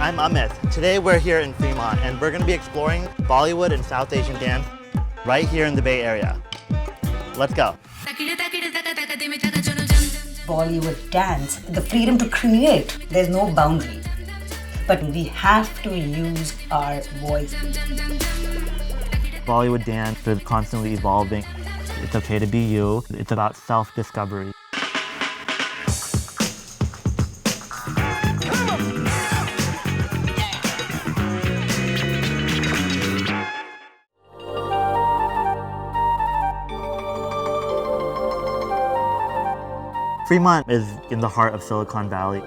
I'm Amit. Today we're here in Fremont and we're going to be exploring Bollywood and South Asian dance right here in the Bay Area. Let's go. Bollywood dance, the freedom to create, there's no boundary. But we have to use our voice. Bollywood dance is constantly evolving. It's okay to be you. It's about self-discovery. Fremont is in the heart of Silicon Valley.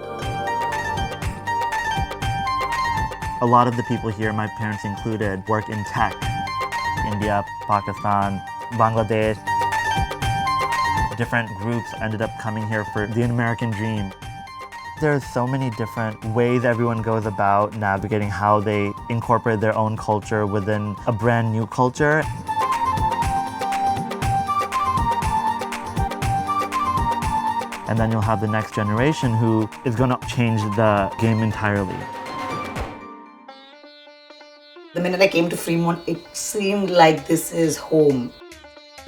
A lot of the people here, my parents included, work in tech. India, Pakistan, Bangladesh. Different groups ended up coming here for the American dream. There's so many different ways everyone goes about navigating how they incorporate their own culture within a brand new culture. And then you'll have the next generation who is going to change the game entirely. The minute I came to Fremont, it seemed like this is home.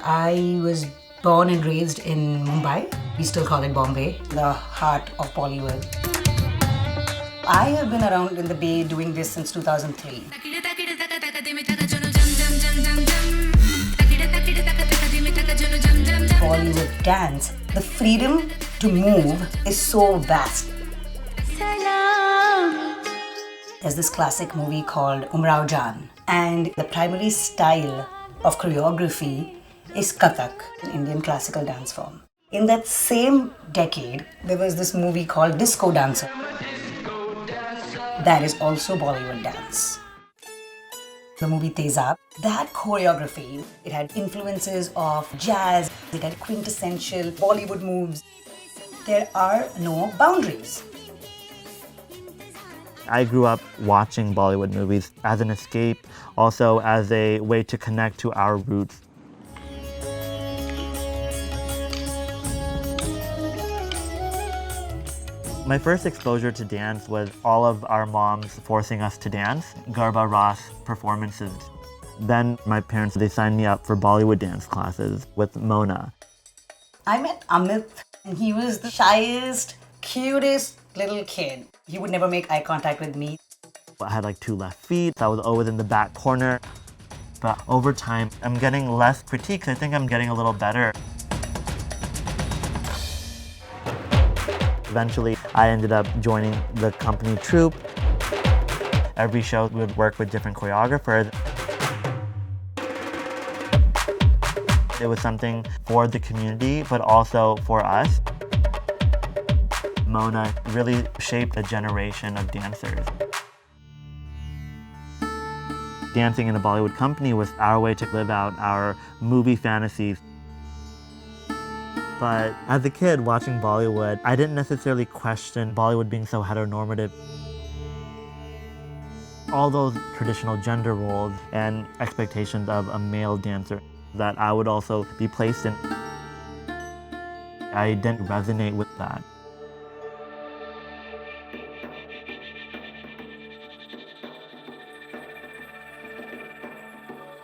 I was born and raised in Mumbai. We still call it Bombay, the heart of Bollywood. I have been around in the Bay doing this since 2003. Bollywood dance, the freedom to move is so vast. There's this classic movie called Umrao Jaan, and the primary style of choreography is Kathak, an Indian classical dance form. In that same decade, there was this movie called Disco Dancer. That is also Bollywood dance. The movie Tezab, that choreography, it had influences of jazz, it had quintessential Bollywood moves. There are no boundaries. I grew up watching Bollywood movies as an escape, also as a way to connect to our roots. My first exposure to dance was all of our moms forcing us to dance, Garba Ras performances. Then my parents, they signed me up for Bollywood dance classes with Mona. I met Amit, and he was the shyest, cutest little kid. He would never make eye contact with me. I had like 2 left feet, so I was always in the back corner. But over time, I'm getting less critiques. I think I'm getting a little better. Eventually, I ended up joining the company troupe. Every show, we would work with different choreographers. It was something for the community, but also for us. Mona really shaped a generation of dancers. Dancing in a Bollywood company was our way to live out our movie fantasies. But as a kid watching Bollywood, I didn't necessarily question Bollywood being so heteronormative. All those traditional gender roles and expectations of a male dancer that I would also be placed in, I didn't resonate with that.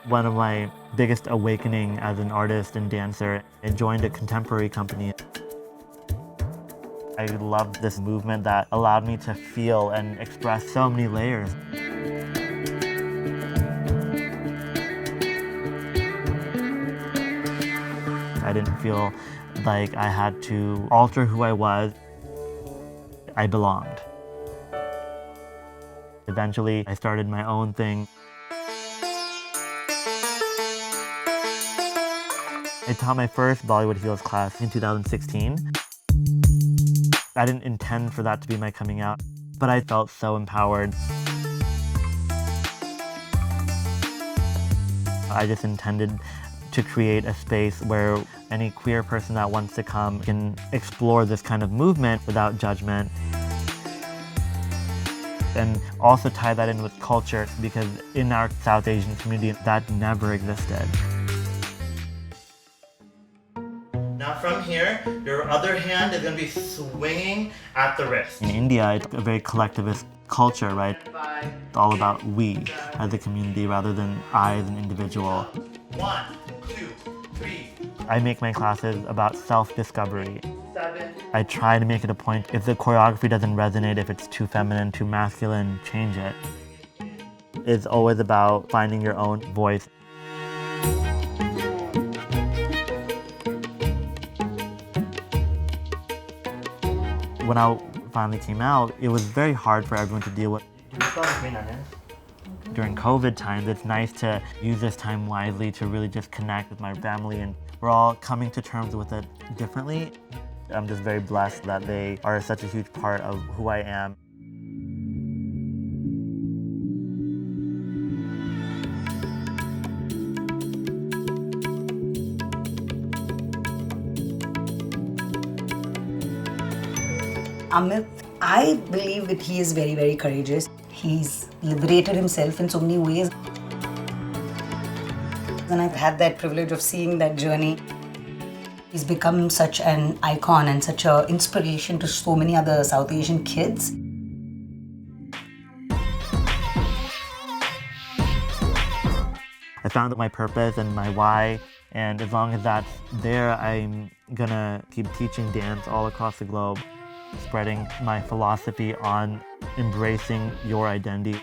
One of my biggest awakening as an artist and dancer, I joined a contemporary company. I loved this movement that allowed me to feel and express so many layers. I didn't feel like I had to alter who I was. I belonged. Eventually, I started my own thing. I taught my first Bollywood Heels class in 2016. I didn't intend for that to be my coming out, but I felt so empowered. I just intended to create a space where any queer person that wants to come can explore this kind of movement without judgment. And also tie that in with culture, because in our South Asian community, that never existed. Now from here, your other hand is going to be swinging at the wrist. In India, it's a very collectivist culture, right? It's all about we as a community rather than I as an individual. 1, 2, 3. I make my classes about self-discovery. 7. I try to make it a point, if the choreography doesn't resonate, if it's too feminine, too masculine, change it. It's always about finding your own voice. When I finally came out, it was very hard for everyone to deal with. During COVID times, it's nice to use this time wisely to really just connect with my family, and we're all coming to terms with it differently. I'm just very blessed that they are such a huge part of who I am. Amit, I believe that he is very, very courageous. He's liberated himself in so many ways. And I've had that privilege of seeing that journey. He's become such an icon and such an inspiration to so many other South Asian kids. I found my purpose and my why, and as long as that's there, I'm gonna keep teaching dance all across the globe, spreading my philosophy on embracing your identity.